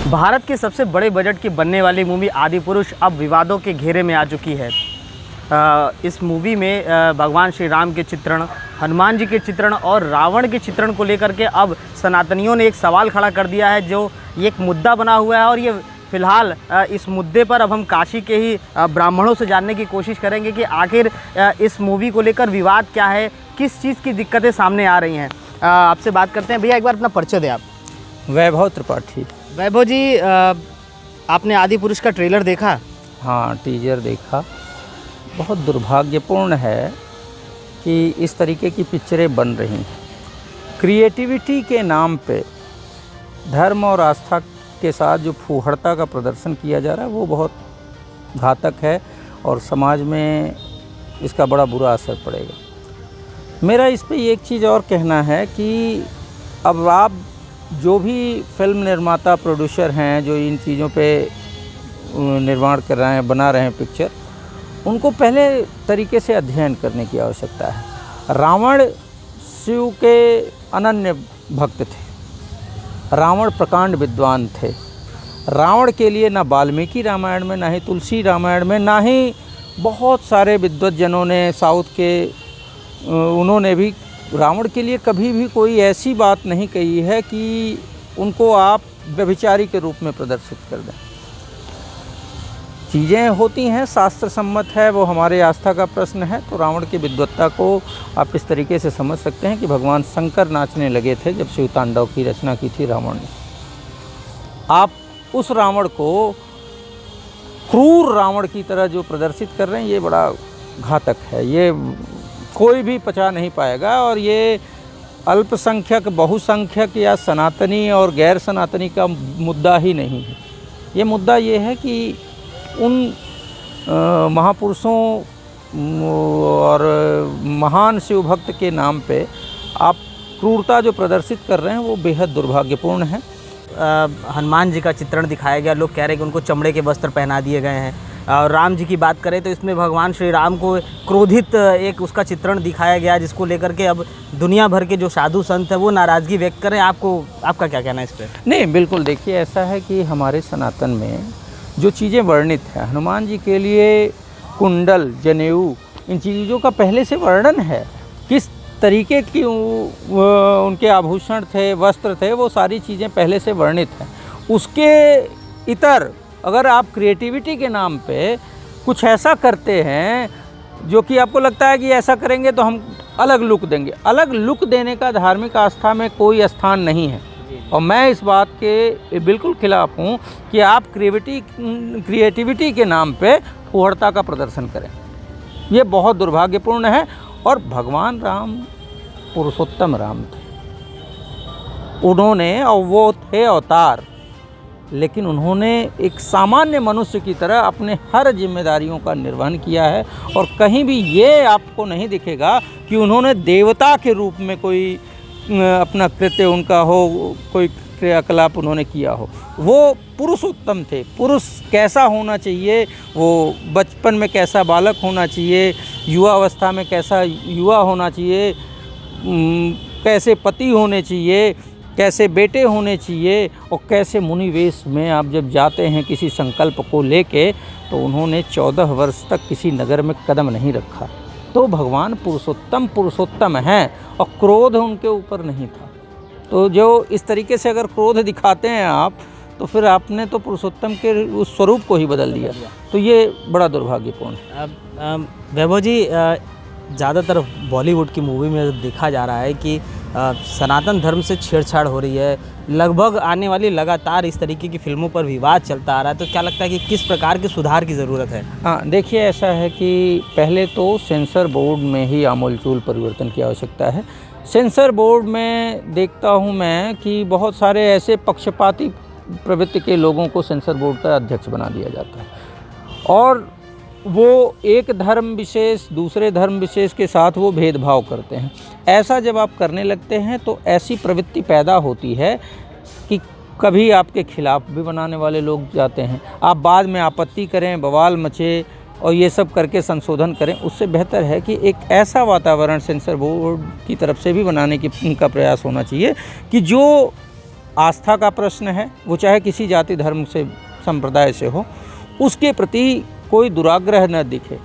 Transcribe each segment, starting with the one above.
भारत के सबसे बड़े बजट की बनने वाली मूवी आदि पुरुष अब विवादों के घेरे में आ चुकी है। इस मूवी में भगवान श्री राम के चित्रण, हनुमान जी के चित्रण और रावण के चित्रण को लेकर के अब सनातनियों ने एक सवाल खड़ा कर दिया है, जो एक मुद्दा बना हुआ है। और ये फ़िलहाल इस मुद्दे पर अब हम काशी के ही ब्राह्मणों से जानने की कोशिश करेंगे कि आखिर इस मूवी को लेकर विवाद क्या है, किस चीज़ की दिक्कतें सामने आ रही हैं। आपसे बात करते हैं। भैया एक बार अपना परिचय दें आप। वैभव त्रिपाठी। वैभव जी, आपने आदि पुरुष का ट्रेलर देखा? हाँ, टीजर देखा। बहुत दुर्भाग्यपूर्ण है कि इस तरीके की पिक्चरें बन रही हैं। क्रिएटिविटी के नाम पे धर्म और आस्था के साथ जो फूहड़ता का प्रदर्शन किया जा रहा है वो बहुत घातक है और समाज में इसका बड़ा बुरा असर पड़ेगा। मेरा इस पे एक चीज़ और कहना है कि अब आप जो भी फिल्म निर्माता प्रोड्यूसर हैं जो इन चीज़ों पे निर्माण कर रहे हैं, बना रहे हैं पिक्चर, उनको पहले तरीके से अध्ययन करने की आवश्यकता है। रावण शिव के अनन्य भक्त थे, रावण प्रकांड विद्वान थे। रावण के लिए ना वाल्मीकि रामायण में, ना ही तुलसी रामायण में, ना ही बहुत सारे विद्वज्जनों ने साउथ के उन्होंने भी रावण के लिए कभी भी कोई ऐसी बात नहीं कही है कि उनको आप व्यभिचारी के रूप में प्रदर्शित कर दें। चीज़ें होती हैं, शास्त्र सम्मत है, वो हमारे आस्था का प्रश्न है। तो रावण की विद्वत्ता को आप इस तरीके से समझ सकते हैं कि भगवान शंकर नाचने लगे थे जब शिव तांडव की रचना की थी रावण ने। आप उस रावण को क्रूर रावण की तरह जो प्रदर्शित कर रहे हैं, ये बड़ा घातक है। ये कोई भी पचा नहीं पाएगा। और ये अल्पसंख्यक, बहुसंख्यक या सनातनी और गैर सनातनी का मुद्दा ही नहीं है। ये मुद्दा ये है कि उन महापुरुषों और महान शिव भक्त के नाम पे आप क्रूरता जो प्रदर्शित कर रहे हैं वो बेहद दुर्भाग्यपूर्ण है। हनुमान जी का चित्रण दिखाया गया, लोग कह रहे हैं कि उनको चमड़े के वस्त्र पहना दिए गए हैं। और राम जी की बात करें तो इसमें भगवान श्री राम को क्रोधित एक उसका चित्रण दिखाया गया, जिसको लेकर के अब दुनिया भर के जो साधु संत हैं वो नाराज़गी व्यक्त करें। आपका क्या कहना है इस पर? नहीं, बिल्कुल। देखिए, ऐसा है कि हमारे सनातन में जो चीज़ें वर्णित हैं, हनुमान जी के लिए कुंडल, जनेऊ, इन चीज़ों का पहले से वर्णन है। किस तरीके की उनके आभूषण थे, वस्त्र थे, वो सारी चीज़ें पहले से वर्णित हैं। उसके इतर अगर आप क्रिएटिविटी के नाम पे कुछ ऐसा करते हैं जो कि आपको लगता है कि ऐसा करेंगे तो हम अलग लुक देंगे, अलग लुक देने का धार्मिक आस्था में कोई स्थान नहीं है। और मैं इस बात के बिल्कुल खिलाफ हूँ कि आप क्रिएटिविटी के नाम पे फूहड़ता का प्रदर्शन करें। ये बहुत दुर्भाग्यपूर्ण है। और भगवान राम पुरुषोत्तम राम थे, उन्होंने, और वो थे अवतार, लेकिन उन्होंने एक सामान्य मनुष्य की तरह अपने हर जिम्मेदारियों का निर्वहन किया है। और कहीं भी ये आपको नहीं दिखेगा कि उन्होंने देवता के रूप में कोई अपना कृत्य उनका हो, कोई क्रियाकलाप उन्होंने किया हो। वो पुरुषोत्तम थे। पुरुष कैसा होना चाहिए, वो बचपन में कैसा बालक होना चाहिए, युवावस्था में कैसा युवा होना चाहिए, कैसे पति होने चाहिए, कैसे बेटे होने चाहिए, और कैसे मुनिवेश में आप जब जाते हैं किसी संकल्प को लेके, तो उन्होंने 14 वर्ष तक किसी नगर में कदम नहीं रखा। तो भगवान पुरुषोत्तम हैं और क्रोध उनके ऊपर नहीं था। तो जो इस तरीके से अगर क्रोध दिखाते हैं आप, तो फिर आपने तो पुरुषोत्तम के उस स्वरूप को ही बदल दिया। तो ये बड़ा दुर्भाग्यपूर्ण है। वैभव जी, ज़्यादातर बॉलीवुड की मूवी में देखा जा रहा है कि सनातन धर्म से छेड़छाड़ हो रही है। लगभग आने वाली लगातार इस तरीके की फिल्मों पर विवाद चलता आ रहा है। तो क्या लगता है कि किस प्रकार के सुधार की ज़रूरत है? हाँ, देखिए, ऐसा है कि पहले तो सेंसर बोर्ड में ही आमूलचूल परिवर्तन की आवश्यकता है। सेंसर बोर्ड में देखता हूँ मैं कि बहुत सारे ऐसे पक्षपाती प्रवृत्ति के लोगों को सेंसर बोर्ड का अध्यक्ष बना दिया जाता है, और वो एक धर्म विशेष दूसरे धर्म विशेष के साथ वो भेदभाव करते हैं। ऐसा जब आप करने लगते हैं तो ऐसी प्रवृत्ति पैदा होती है कि कभी आपके खिलाफ भी बनाने वाले लोग जाते हैं। आप बाद में आपत्ति करें, बवाल मचे और ये सब करके संशोधन करें। उससे बेहतर है कि एक ऐसा वातावरण सेंसर बोर्ड की तरफ से भी बनाने की का प्रयास होना चाहिए कि जो आस्था का प्रश्न है, वो चाहे किसी जाति धर्म से संप्रदाय से हो, उसके प्रति कोई दुराग्रह न दिखे।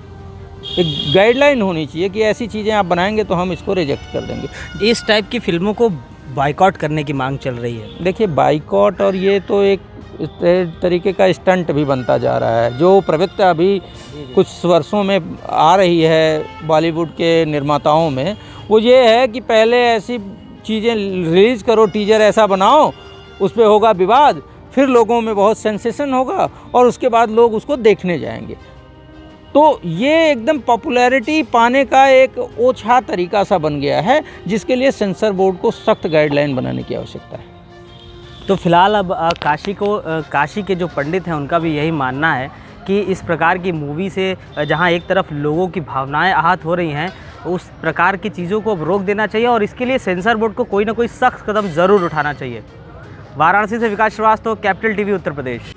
एक गाइडलाइन होनी चाहिए कि ऐसी चीज़ें आप बनाएंगे तो हम इसको रिजेक्ट कर देंगे। इस टाइप की फिल्मों को बाइकआउट करने की मांग चल रही है। देखिए, बाइकआउट और ये तो एक तरीके का स्टंट भी बनता जा रहा है। जो प्रवृत्ति अभी कुछ वर्षों में आ रही है बॉलीवुड के निर्माताओं में, वो ये है कि पहले ऐसी चीज़ें रिलीज़ करो, टीजर ऐसा बनाओ, उस पर होगा विवाद, फिर लोगों में बहुत सेंसेशन होगा और उसके बाद लोग उसको देखने जाएंगे। तो ये एकदम पॉपुलैरिटी पाने का एक ओछा तरीका सा बन गया है, जिसके लिए सेंसर बोर्ड को सख्त गाइडलाइन बनाने की आवश्यकता है। तो फिलहाल अब काशी के जो पंडित हैं उनका भी यही मानना है कि इस प्रकार की मूवी से जहां एक तरफ लोगों की भावनाएं आहत हो रही हैं, उस प्रकार की चीज़ों को अब रोक देना चाहिए और इसके लिए सेंसर बोर्ड को कोई ना कोई सख्त कदम ज़रूर उठाना चाहिए। वाराणसी से विकास श्रीवास्तव, कैपिटल टीवी, उत्तर प्रदेश।